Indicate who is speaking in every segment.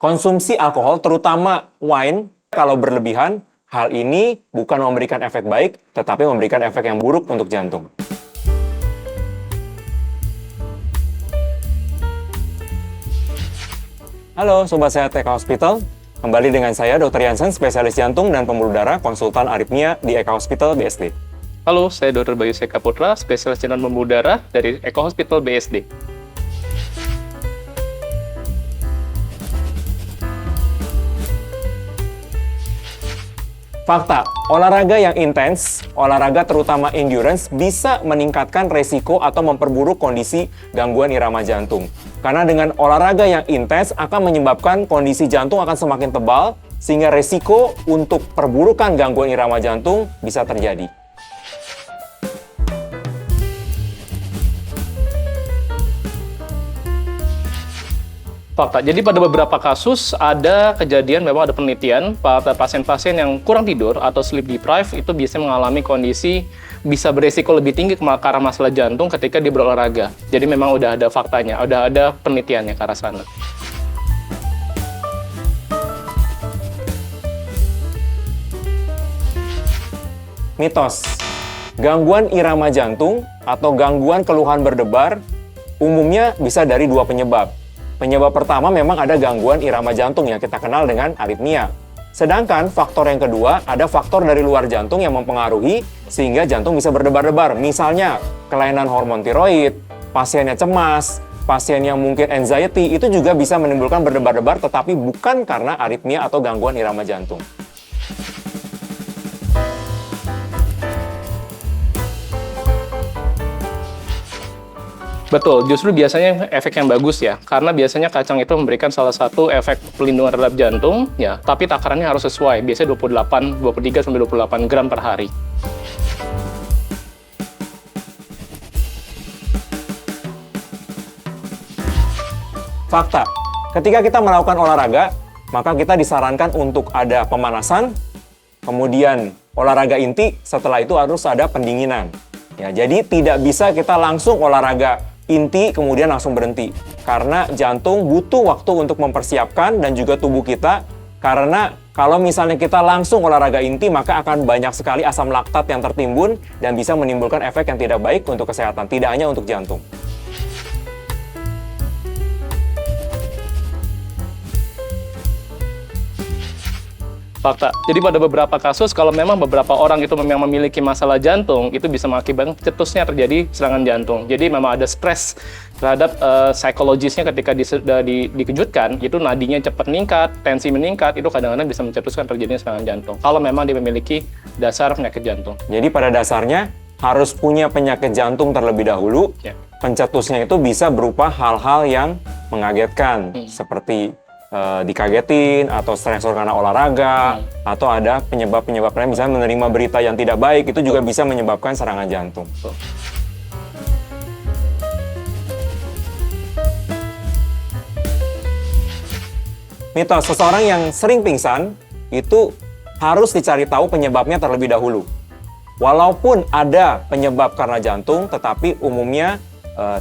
Speaker 1: Konsumsi alkohol, terutama wine, kalau berlebihan, hal ini bukan memberikan efek baik, tetapi memberikan efek yang buruk untuk jantung. Halo Sobat Sehat Eka Hospital, kembali dengan saya Dr. Jansen, spesialis jantung dan pembuluh darah, konsultan aritmia di Eka Hospital BSD.
Speaker 2: Halo, saya Dr. Bayu Seka Putra, spesialis jantung pembuluh darah dari Eka Hospital BSD.
Speaker 1: Fakta, olahraga yang intens, olahraga terutama endurance, bisa meningkatkan resiko atau memperburuk kondisi gangguan irama jantung. Karena dengan olahraga yang intens akan menyebabkan kondisi jantung akan semakin tebal, sehingga resiko untuk perburukan gangguan irama jantung bisa terjadi.
Speaker 2: Fakta, jadi pada beberapa kasus ada kejadian, memang ada penelitian pada pasien-pasien yang kurang tidur atau sleep deprived itu bisa mengalami kondisi bisa beresiko lebih tinggi karena masalah jantung ketika dia berolahraga. Jadi memang udah ada faktanya, udah ada penelitiannya ke arah sana.
Speaker 1: Mitos, gangguan irama jantung atau gangguan keluhan berdebar umumnya bisa dari dua penyebab. Penyebab pertama memang ada gangguan irama jantung yang kita kenal dengan aritmia. Sedangkan faktor yang kedua ada faktor dari luar jantung yang mempengaruhi sehingga jantung bisa berdebar-debar. Misalnya kelainan hormon tiroid, pasiennya cemas, pasien yang mungkin anxiety itu juga bisa menimbulkan berdebar-debar tetapi bukan karena aritmia atau gangguan irama jantung.
Speaker 2: Betul, justru biasanya efek yang bagus ya, karena biasanya kacang itu memberikan salah satu efek pelindungan terhadap jantung, ya, tapi takarannya harus sesuai, biasanya 23-28 gram per hari.
Speaker 1: Fakta, ketika kita melakukan olahraga, maka kita disarankan untuk ada pemanasan, kemudian olahraga inti, setelah itu harus ada pendinginan. Ya, jadi tidak bisa kita langsung olahraga inti kemudian langsung berhenti. Karena jantung butuh waktu untuk mempersiapkan dan juga tubuh kita. Karena kalau misalnya kita langsung olahraga inti, maka akan banyak sekali asam laktat yang tertimbun dan bisa menimbulkan efek yang tidak baik untuk kesehatan, tidak hanya untuk jantung.
Speaker 2: Fakta. Jadi pada beberapa kasus, kalau memang beberapa orang itu memang memiliki masalah jantung, itu bisa mengakibatkan cetusnya terjadi serangan jantung. Jadi memang ada stres terhadap psikologisnya ketika dikejutkan, itu nadinya cepat meningkat, tensi meningkat, itu kadang-kadang bisa mencetuskan terjadinya serangan jantung. Kalau memang dia memiliki dasar penyakit jantung.
Speaker 1: Jadi pada dasarnya harus punya penyakit jantung terlebih dahulu.
Speaker 2: Ya.
Speaker 1: Pencetusnya itu bisa berupa hal-hal yang mengagetkan, seperti dikagetin, atau stresor karena olahraga, atau ada penyebab-penyebab lain, misalnya menerima berita yang tidak baik, itu juga bisa menyebabkan serangan jantung. Mitos, seseorang yang sering pingsan, itu harus dicari tahu penyebabnya terlebih dahulu. Walaupun ada penyebab karena jantung, tetapi umumnya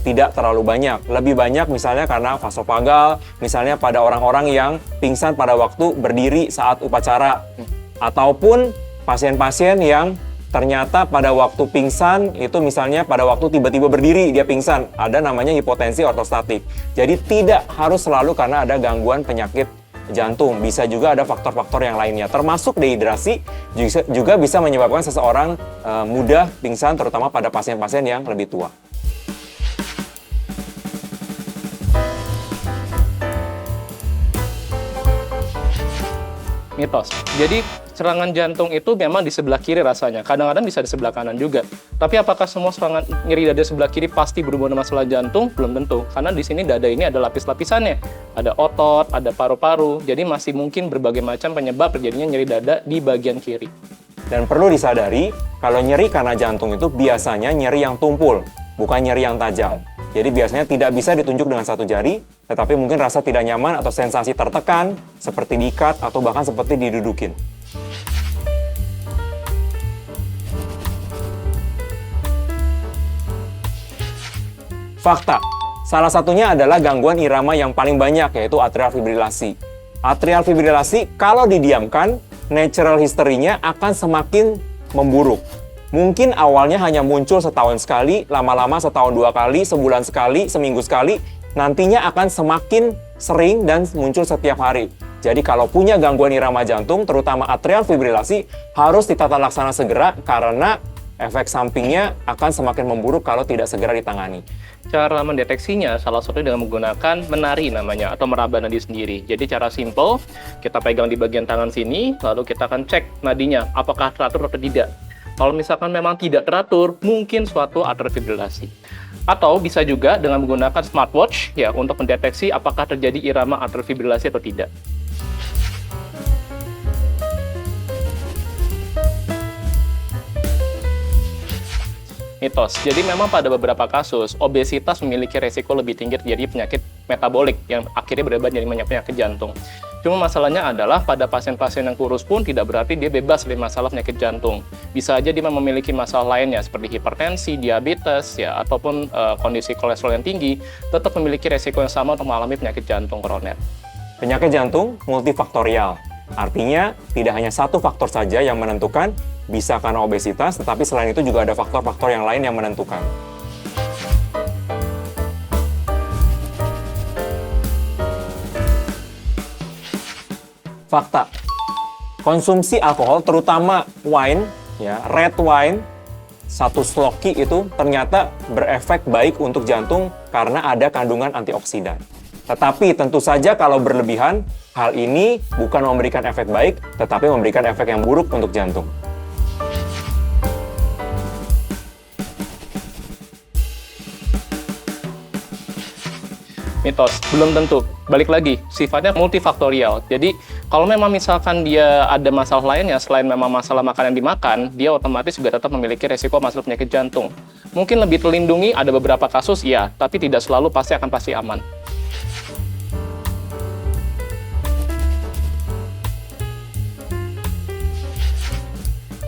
Speaker 1: tidak terlalu banyak. Lebih banyak misalnya karena vasovagal, misalnya pada orang-orang yang pingsan pada waktu berdiri saat upacara. Ataupun pasien-pasien yang ternyata pada waktu pingsan, itu misalnya pada waktu tiba-tiba berdiri dia pingsan. Ada namanya hipotensi ortostatik. Jadi tidak harus selalu karena ada gangguan penyakit jantung. Bisa juga ada faktor-faktor yang lainnya. Termasuk dehidrasi juga bisa menyebabkan seseorang mudah pingsan, terutama pada pasien-pasien yang lebih tua.
Speaker 2: Mitos. Jadi serangan jantung itu memang di sebelah kiri rasanya. Kadang-kadang bisa di sebelah kanan juga. Tapi apakah semua serangan nyeri dada sebelah kiri pasti berhubungan dengan masalah jantung? Belum tentu. Karena di sini dada ini ada lapis-lapisannya. Ada otot, ada paru-paru. Jadi masih mungkin berbagai macam penyebab terjadinya nyeri dada di bagian kiri.
Speaker 1: Dan perlu disadari, kalau nyeri karena jantung itu biasanya nyeri yang tumpul, bukan nyeri yang tajam. Jadi biasanya tidak bisa ditunjuk dengan satu jari, tetapi mungkin rasa tidak nyaman atau sensasi tertekan, seperti diikat atau bahkan seperti didudukin. Fakta, salah satunya adalah gangguan irama yang paling banyak, yaitu atrial fibrilasi. Atrial fibrilasi kalau didiamkan, natural history-nya akan semakin memburuk. Mungkin awalnya hanya muncul setahun sekali, lama-lama setahun 2 kali, sebulan sekali, seminggu sekali, nantinya akan semakin sering dan muncul setiap hari. Jadi kalau punya gangguan irama jantung, terutama atrial fibrilasi, harus ditata laksana segera karena efek sampingnya akan semakin memburuk kalau tidak segera ditangani.
Speaker 2: Cara mendeteksinya salah satunya dengan menggunakan menari namanya atau meraba nadi sendiri. Jadi cara simple, kita pegang di bagian tangan sini, lalu kita akan cek nadinya apakah teratur atau tidak. Kalau misalkan memang tidak teratur, mungkin suatu atrial fibrilasi. Atau bisa juga dengan menggunakan smartwatch ya untuk mendeteksi apakah terjadi irama atrial fibrilasi atau tidak. Mitos. Jadi memang pada beberapa kasus, obesitas memiliki resiko lebih tinggi terjadi penyakit metabolik yang akhirnya berubah jadi penyakit jantung. Cuma masalahnya adalah pada pasien-pasien yang kurus pun tidak berarti dia bebas dari masalah penyakit jantung. Bisa aja dia memiliki masalah lainnya seperti hipertensi, diabetes, ya ataupun kondisi kolesterol yang tinggi, tetap memiliki resiko yang sama untuk mengalami penyakit jantung koroner.
Speaker 1: Penyakit jantung multifaktorial. Artinya, tidak hanya satu faktor saja yang menentukan, bisa karena obesitas, tetapi selain itu juga ada faktor-faktor yang lain yang menentukan. Fakta. Konsumsi alkohol, terutama wine, ya, red wine, satu sloki itu ternyata berefek baik untuk jantung karena ada kandungan antioksidan. Tetapi tentu saja kalau berlebihan, hal ini bukan memberikan efek baik, tetapi memberikan efek yang buruk untuk jantung.
Speaker 2: Mitos, belum tentu. Balik lagi, sifatnya multifaktorial. Jadi, kalau memang misalkan dia ada masalah lainnya selain memang masalah makanan yang dimakan, dia otomatis juga tetap memiliki resiko masalah penyakit jantung. Mungkin lebih terlindungi, ada beberapa kasus, ya, tapi tidak selalu pasti aman.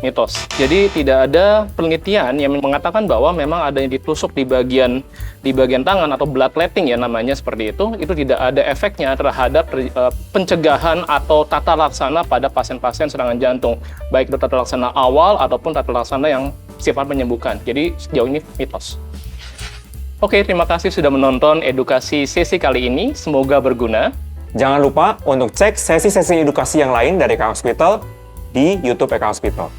Speaker 2: Mitos. Jadi tidak ada penelitian yang mengatakan bahwa memang ada yang ditusuk di bagian tangan atau bloodletting ya namanya seperti itu tidak ada efeknya terhadap pencegahan atau tata laksana pada pasien-pasien serangan jantung, baik itu tata laksana awal ataupun tata laksana yang sifat menyembuhkan. Jadi sejauh ini mitos. Oke, terima kasih sudah menonton edukasi sesi kali ini. Semoga berguna.
Speaker 1: Jangan lupa untuk cek sesi-sesi edukasi yang lain dari Eka Hospital di YouTube Eka Hospital.